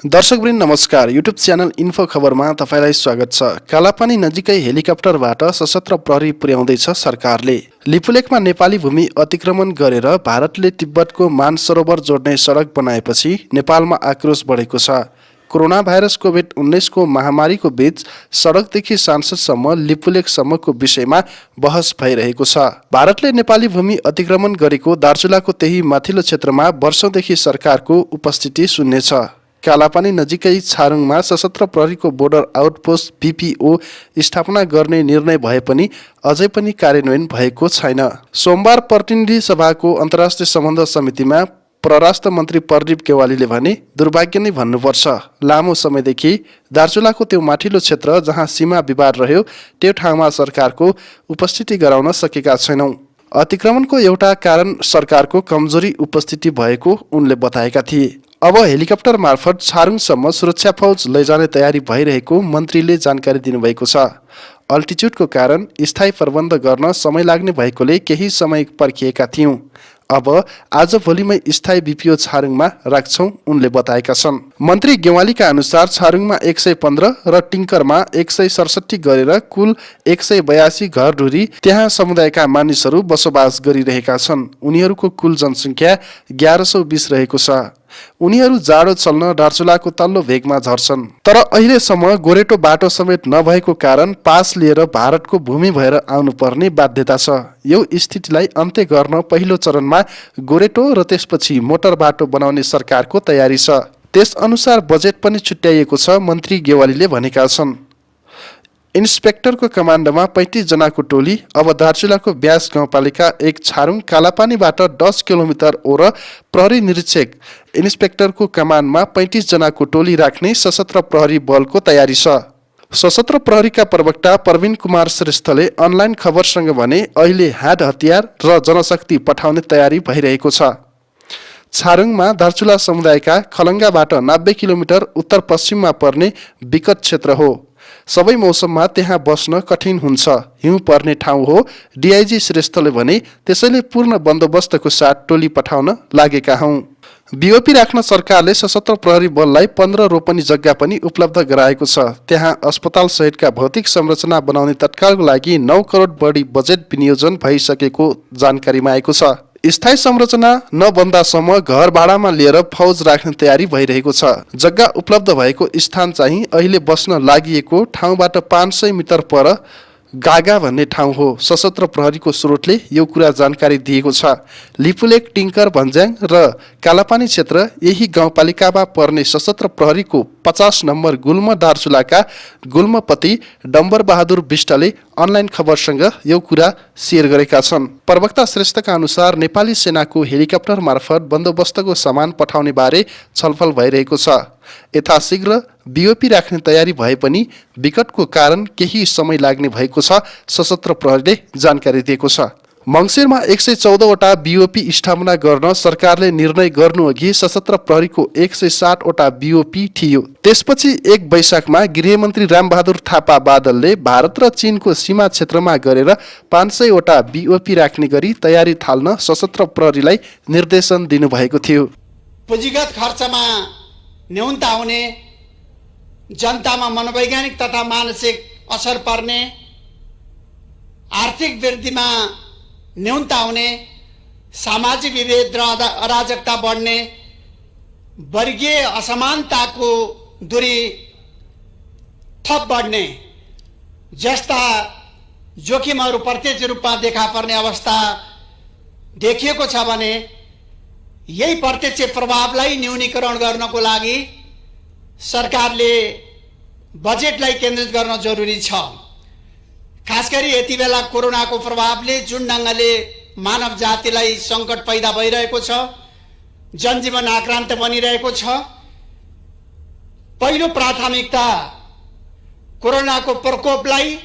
दर्शकवृन्द नमस्कार। YouTube channel info खबरमा तपाईलाई स्वागत छ। कालापानी नजिकै हेलिकप्टरबाट सशस्त्र प्रहरी पुर्याउँदैछ सरकारले। लिपुलेकमा नेपाली भूमि अतिक्रमण गरेर भारतले तिब्बतको मानसरोवर जोड्ने सडक बनाएपछि नेपालमा आक्रोश बढेको छ। कोरोना भाइरस कोभिड-19 को महामारीको बीच सडकदेखि सांसदसम्म लिपुलेकसम्मको विषयमा बहस भइरहेको छ। भारतले नेपाली भूमि अतिक्रमण गरेको दार्चुलाको त्यही माथिल्लो क्षेत्रमा वर्षौंदेखि सरकारको उपस्थिति शून्य छ। कालापानी नजिकै छारुङमा सशस्त्र प्रहरीको बोर्डर आउटपोस्ट बीपीओ स्थापना गर्ने निर्णय भए पनि अझै पनि कार्यान्वयन भएको छैन। सोमबार प्रतिनिधि सभाको अन्तर्राष्ट्रिय सम्बन्ध समितिमा परराष्ट्र मन्त्री प्रदीप गेवालीले भने दुर्भाग्य नै भन्नुपर्छ, लामो समयदेखि दार्चुलाको त्यो माथिल्लो क्षेत्र जहाँ सीमा विवाद रह्यो त्यो ठाउँमा सरकारको उपस्थिति गराउन सकेका छैनौं। अतिक्रमणको एउटा कारण सरकारको कमजोरी उपस्थिति भएको उनले बताएका थिए। अब हेलिकप्टर मार्फत छारुङसम्म सुरक्षा फौज लैजाने तयारी भइरहेको मन्त्रीले जानकारी दिनुभएको छ। अल्टिच्युडको कारण स्थायी प्रबन्ध गर्न समय लाग्ने भएकोले केही समय पर्खिएका थियौं। अब आज भोलिमै स्थायी बीपीओ छारुङमा राख्छौं, उनले बताएका छन्। मन्त्री गेवालीका अनुसार छारुङमा 115 र टिङ्करमा 167 गरेर कुल 182 घरधुरी त्यहाँ समुदायका मानिसहरू बसोबास गरिरहेका छन्। उनीहरूको कुल जनसङ्ख्या 1120 रहेको छ। उनीहरू जाडो चल्न दार्चुलाको तल्लो भेगमा झर्छन्। तर अहिलेसम्म गोरेटो बाटो समेत नभएको कारण पास लिएर भारतको भूमि भएर आउनुपर्ने बाध्यता छ। यो स्थितिलाई अन्त्य गर्न पहिलो चरणमा गोरेटो र त्यसपछि मोटर बाटो बनाउने सरकारको तयारी छ। त्यसअनुसार बजेट पनि छुट्याइएको छ, मन्त्री गेवालीले भनेका छन्। इन्सपेक्टरको कमान्डमा 35 जनाको टोली अब दार्चुलाको ब्यास गाउँपालिका 1 छारुङ कालापानीबाट 10 किलोमिटर ओर प्रहरी निरीक्षक इन्सपेक्टरको कमान्डमा 35 जनाको टोली राख्ने सशस्त्र प्रहरी बलको तयारी छ। सशस्त्र प्रहरीका प्रवक्ता प्रवीण कुमार श्रेष्ठले अनलाइन खबरसँग भने अहिले हात हतियार र जनशक्ति पठाउने तयारी भइरहेको छ। छारुङमा दार्चुला समुदायका खलङ्गाबाट 90 किलोमिटर उत्तर पश्चिममा पर्ने विकट क्षेत्र हो। सबै मौसममा त्यहाँ बस्न कठिन हुन्छ, हिउँ पर्ने ठाउँ हो। डीआईजी श्रेष्ठले भने त्यसैले पूर्ण बन्दोबस्तको साथ टोली पठाउन लागेका हौं। बीओपी राख्न सरकारले सशस्त्र प्रहरी बललाई 15 रोपनी जग्गा पनि उपलब्ध गराएको छ। त्यहाँ अस्पताल सहितका भौतिक संरचना बनाउने तत्कालको लागि 9 करोड बढी बजेट विनियोजन भइसकेको जानकारीमा आएको छ। स्थायी संरचना नबन्दासम्म घर भाडामा लिएर फौज राख्ने तयारी भइरहेको छ। जग्गा उपलब्ध भएको स्थान चाहिँ अहिले बस्न लागिएको ठाउँबाट 500 मिटर पर गागा भन्ने ठाउँ हो। सशस्त्र प्रहरीको स्रोतले यो कुरा जानकारी दिएको छ। लिपुलेक, टिङ्कर, भन्ज्याङ र कालापानी क्षेत्र यही गाउँपालिकामा पर्ने सशस्त्र प्रहरीको 50 नम्बर गुल्म दार्चुलाका गुल्मपति डम्बर बहादुर विष्टले अनलाइन खबरसँग यो कुरा सेयर गरेका छन्। प्रवक्ता श्रेष्ठका अनुसार नेपाली सेनाको हेलिकप्टर मार्फत बन्दोबस्तको सामान पठाउने बारे छलफल भइरहेको छ। यथाशीघ्र बीओपी राख्ने तयारी भए पनि विकटको कारण केही समय लाग्ने भएको छ, सशस्त्र प्रहरीले जानकारी दिएको छ। मङ्सिरमा 114 वटा बीओपी स्थापना गर्न सरकारले निर्णय गर्नुअघि सशस्त्र प्रहरीको 160 वटा बीओपी थियो। त्यसपछि 1 वैशाखमा गृहमन्त्री रामबहादुर थापा बादलले भारत र चीनको सीमा क्षेत्रमा गरेर 500 वटा बीओपी राख्ने गरी तयारी थाल्न सशस्त्र प्रहरीलाई निर्देशन दिनुभएको थियो। पुँजीगत खर्चमा न्यूनता हुने, जनतामा मनोवैज्ञानिक तथा मानसिक असर पर्ने, आर्थिक वृद्धिमा न्यूनता हुने, सामाजिक विभेद र अराजकता बढ्ने, वर्गीय असमानताको दूरी थप बढ्ने जस्ता जोखिमहरू प्रत्यक्ष रूपमा देखा पर्ने अवस्था देखिएको छ भने यही प्रत्यक्ष प्रभावलाई न्यूनीकरण गर्नको लागि सरकारले बजेटलाई केन्द्रित गर्न जरुरी छ। खास गरी यति बेला कोरोनाको प्रभावले जुन ढङ्गले मानव जातिलाई सङ्कट पैदा भइरहेको छ, जनजीवन आक्रान्त बनिरहेको छ, पहिलो प्राथमिकता कोरोनाको प्रकोपलाई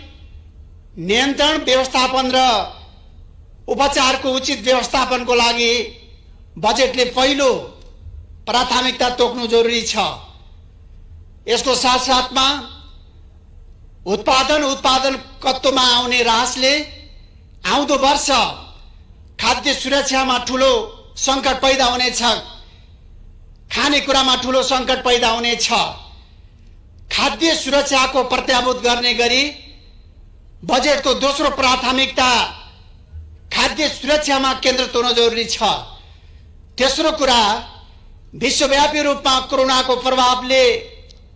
नियन्त्रण, व्यवस्थापन र उपचारको उचित व्यवस्थापनको लागि बजेटले पहिलो प्राथमिकता तोक्नु जरुरी छ। यसको साथसाथमा उत्पादन कत्तोमा आउने ह्रासले आउँदो वर्ष खाद्य सुरक्षामा ठुलो सङ्कट पैदा हुनेछ। खानेकुरामा ठुलो सङ्कट पैदा हुनेछ। खाद्य सुरक्षाको प्रत्याभूत गर्ने गरी बजेटको दोस्रो प्राथमिकता खाद्य सुरक्षामा केन्द्रित हुन जरुरी छ। तेस्रो कुरा, विश्वव्यापी रूपमा कोरोनाको प्रभावले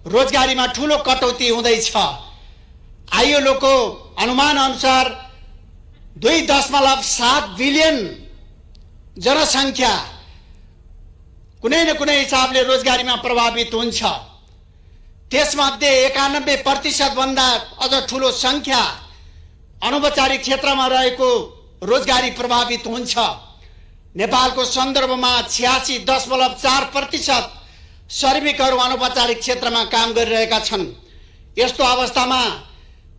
रोजगारीमा ठुलो कटौती हुँदैछ। आइएलओको अनुमान अनुसार 2.7 बिलियन जनसङ्ख्या कुनै न कुनै हिसाबले रोजगारीमा प्रभावित हुन्छ। त्यसमध्ये 91% भन्दा अझ ठुलो सङ्ख्या अनौपचारिक क्षेत्रमा रहेको रोजगारी प्रभावित हुन्छ। नेपालको सन्दर्भमा 86.4% श्रमिकहरू अनौपचारिक क्षेत्रमा काम गरिरहेका छन्। यस्तो अवस्थामा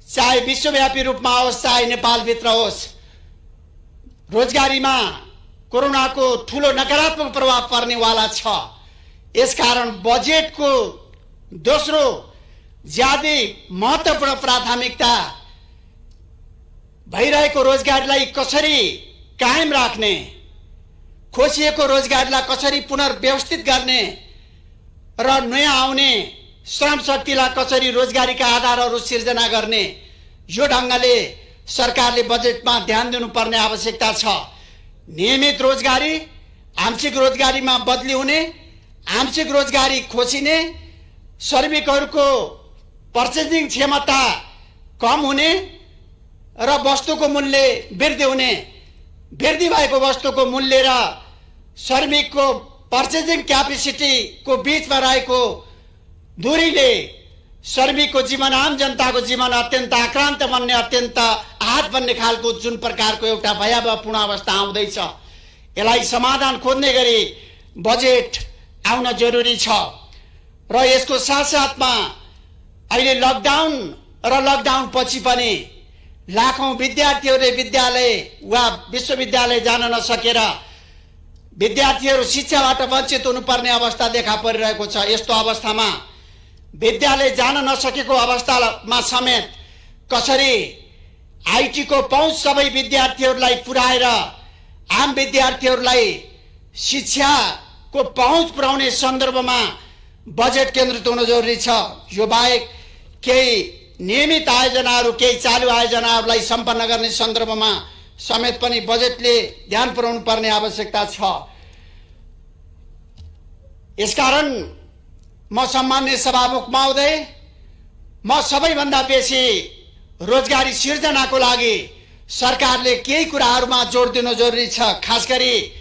चाहे विश्वव्यापी रूपमा होस् चाहे नेपालभित्र होस्, रोजगारीमा कोरोनाको ठुलो नकारात्मक प्रभाव पर्नेवाला छ। यसकारण बजेटको दोस्रो ज्यादै महत्त्वपूर्ण प्राथमिकता भइरहेको रोजगारीलाई कसरी कायम राख्ने, खोसिएको रोजगारीलाई कसरी पुनर्व्यवस्थित गर्ने र नयाँ आउने श्रम शक्तिलाई कसरी रोजगारीका आधारहरू सिर्जना गर्ने, यो ढङ्गले सरकारले बजेटमा ध्यान दिनुपर्ने आवश्यकता छ। नियमित रोजगारी आंशिक रोजगारीमा बदली हुने, आंशिक रोजगारी खोसिने, श्रमिकहरूको पर्चेजिङ क्षमता कम हुने र वस्तुको मूल्य वृद्धि हुने, वृद्धि भएको वस्तुको मूल्य र श्रमिकको पर्चेजिङ क्यापेसिटीको बीचमा रहेको दूरीले श्रमिकको जीवन, आम जनताको जीवन अत्यन्त आक्रान्त बन्ने, अत्यन्त आहत बन्ने खालको जुन प्रकारको एउटा भयावहपूर्ण अवस्था आउँदैछ, यसलाई समाधान खोज्ने गरी बजेट आउन जरुरी छ। र यसको साथसाथमा अहिले लकडाउन र लकडाउन पछि पनि लाखौं विद्यार्थीहरूले विद्यालय वा विश्वविद्यालय जान नसकेर विद्यार्थीहरू शिक्षाबाट वञ्चित हुनुपर्ने अवस्था देखा परिरहेको छ। यस्तो अवस्थामा विद्यालय जान नसकेको अवस्थामा समेत कसरी आइटीको पहुँच सबै विद्यार्थीहरूलाई पुर्याएर आम विद्यार्थीहरूलाई शिक्षाको पहुँच पुर्याउने सन्दर्भमा बजेट केन्द्रित हुन जरुरी छ। यो बाहेक केही नियमित आयोजनाहरू, केही चालु आयोजनाहरूलाई सम्पन्न गर्ने सन्दर्भमा समेत पनि बजेटले ध्यान पुर्याउनु पर्ने आवश्यकता छ। यसकारण म सम्मान्य सभामुख महोदय, म सबैभन्दा बेसी रोजगारी सिर्जनाको लागि सरकारले केही कुराहरूमा जोड दिनु जरुरी छ। खास गरी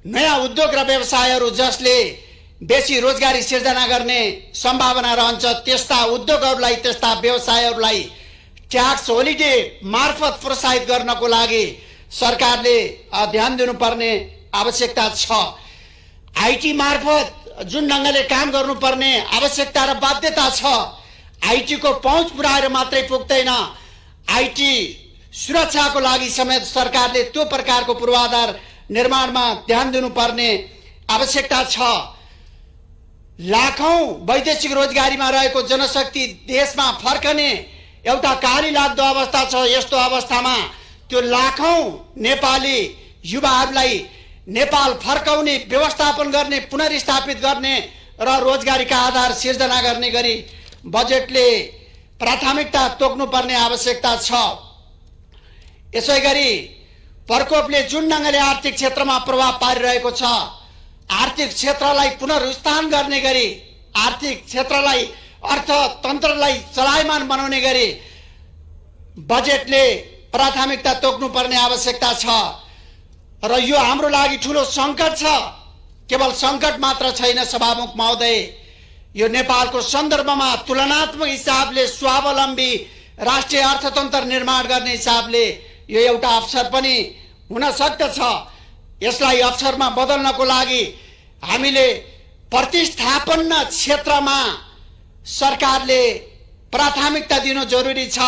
नयाँ उद्योग र व्यवसायहरू जसले बेसी रोजगारी सिर्जना गर्ने सम्भावना रहन्छ, त्यस्ता उद्योगहरूलाई, त्यस्ता व्यवसायहरूलाई ट्याक्स होलिडे मार्फत प्रोत्साहित गर्नको लागि सरकारले ध्यान दिनुपर्ने आवश्यकता छ। आइटी मार्फत जुन ढङ्गले काम गर्नुपर्ने आवश्यकता र बाध्यता छ, आइटीको पहुँच पुर्याएर मात्रै पुग्दैन, आइटी सुरक्षाको लागि समेत सरकारले त्यो प्रकारको पूर्वाधार निर्माणमा ध्यान दिनुपर्ने आवश्यकता छ। लाखौं वैदेशिक रोजगारीमा रहेको जनशक्ति देशमा फर्कने एउटा काली लाग्दो अवस्था छ। यस्तो अवस्थामा त्यो लाखौं नेपाली युवाहरूलाई नेपाल फर्काउने, व्यवस्थापन गर्ने, पुनर्स्थापित गर्ने र रोजगारीका आधार सिर्जना गर्ने गरी बजेटले प्राथमिकता तोक्नुपर्ने आवश्यकता छ। यसैगरी प्रकोपले जुन ढङ्गले आर्थिक क्षेत्रमा प्रभाव पारिरहेको छ, आर्थिक क्षेत्रलाई पुनरुत्थान गर्ने गरी, आर्थिक क्षेत्रलाई, अर्थतन्त्रलाई चलायमान बनाउने गरी बजेटले प्राथमिकता तोक्नुपर्ने आवश्यकता छ। र यो हाम्रो लागि ठुलो सङ्कट छ। केवल सङ्कट मात्र छैन सभामुख महोदय, यो नेपालको सन्दर्भमा तुलनात्मक हिसाबले स्वावलम्बी राष्ट्रिय अर्थतन्त्र निर्माण गर्ने हिसाबले यो एउटा अवसर पनि हुन सक्दछ। यसलाई अवसरमा बदल्नको लागि हामीले प्रतिस्थापन क्षेत्रमा सरकारले प्राथमिकता दिनु जरुरी छ।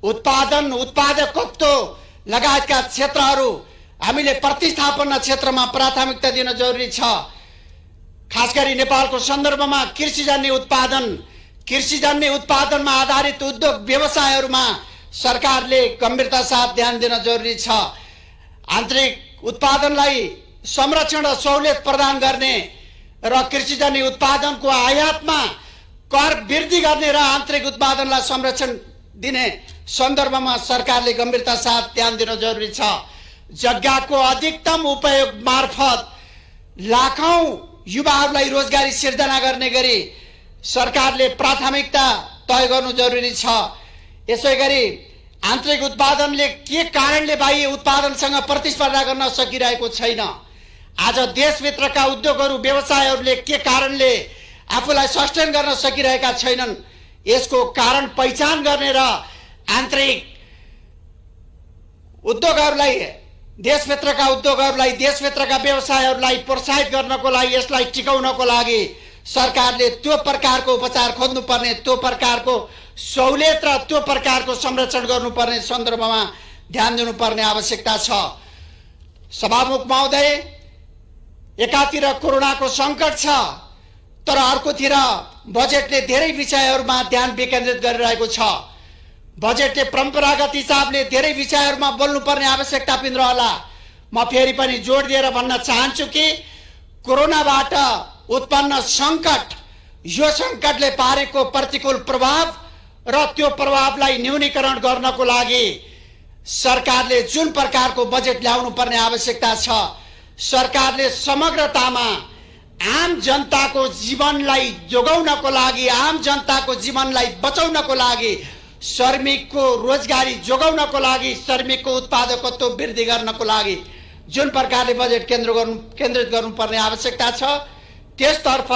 उत्पादन, उत्पादकत्व लगायतका क्षेत्रहरू हामीले प्रतिस्थापन क्षेत्रमा प्राथमिकता दिन जरुरी छ। खास गरी नेपालको सन्दर्भमा कृषिजन्य उत्पादनमा आधारित उद्योग व्यवसायहरूमा सरकारले गम्भीरता साथ ध्यान दिन जरुरी छ। आन्तरिक उत्पादनलाई संरक्षण र सहुलियत प्रदान गर्ने र कृषिजन्य उत्पादनको आयातमा कर वृद्धि गर्ने र आन्तरिक उत्पादनलाई संरक्षण दिने सन्दर्भमा सरकारले गम्भीरता साथ ध्यान दिन जरुरी छ। जग्गाको अधिकतम उपयोग मार्फत लाखौं युवाहरूलाई रोजगारी सिर्जना गर्ने गरी सरकारले प्राथमिकता तय गर्नु जरुरी छ। यसैगरी आन्तरिक उत्पादनले के कारणले बाह्य उत्पादनसँग प्रतिस्पर्धा गर्न सकिरहेको छैन? आज देशभित्रका उद्योगहरू व्यवसायहरूले के कारणले आफूलाई सस्टेन गर्न सकिरहेका छैनन्? यसको कारण पहिचान गर्ने र आन्तरिक उद्योगहरूलाई, देशभित्रका उद्योगहरूलाई, देशभित्रका व्यवसायहरूलाई प्रोत्साहित गर्नको लागि, यसलाई टिकाउनको लागि सरकारले त्यो प्रकारको उपचार खोज्नुपर्ने, त्यो प्रकारको सहुलियत र त्यो प्रकारको संरक्षण गर्नुपर्ने सन्दर्भमा ध्यान दिनुपर्ने आवश्यकता छ। सभामुख महोदय, एकातिर कोरोनाको सङ्कट छ, तर अर्कोतिर बजेटले धेरै विषयहरूमा ध्यान विकेन्द्रित गरिरहेको छ। बजेटले परम्परागत हिसाबले धेरै विषयहरूमा बोल्नुपर्ने आवश्यकता पनि रहला। म फेरि पनि जोड दिएर भन्न चाहन्छु कि कोरोनाबाट उत्पन्न सङ्कट, यो सङ्कटले पारेको प्रतिकूल प्रभाव र त्यो प्रभावलाई न्यूनीकरण गर्नको लागि सरकारले जुन प्रकारको बजेट ल्याउनु पर्ने आवश्यकता छ, सरकारले समग्रतामा आम जनताको जीवनलाई जोगाउनको लागि, आम जनताको जीवनलाई बचाउनको लागि, श्रमिकको रोजगारी जोगाउनको लागि, श्रमिकको उत्पादकत्व वृद्धि गर्नको लागि जुन प्रकारले बजेट केन्द्रित गर्नुपर्ने आवश्यकता छ, त्यसतर्फ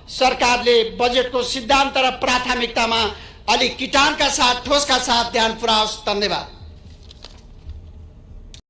सरकारले बजेटको सिद्धान्त र प्राथमिकतामा अलिक किटानका साथ, ठोसका साथ ध्यान पुर्याओस्। धन्यवाद।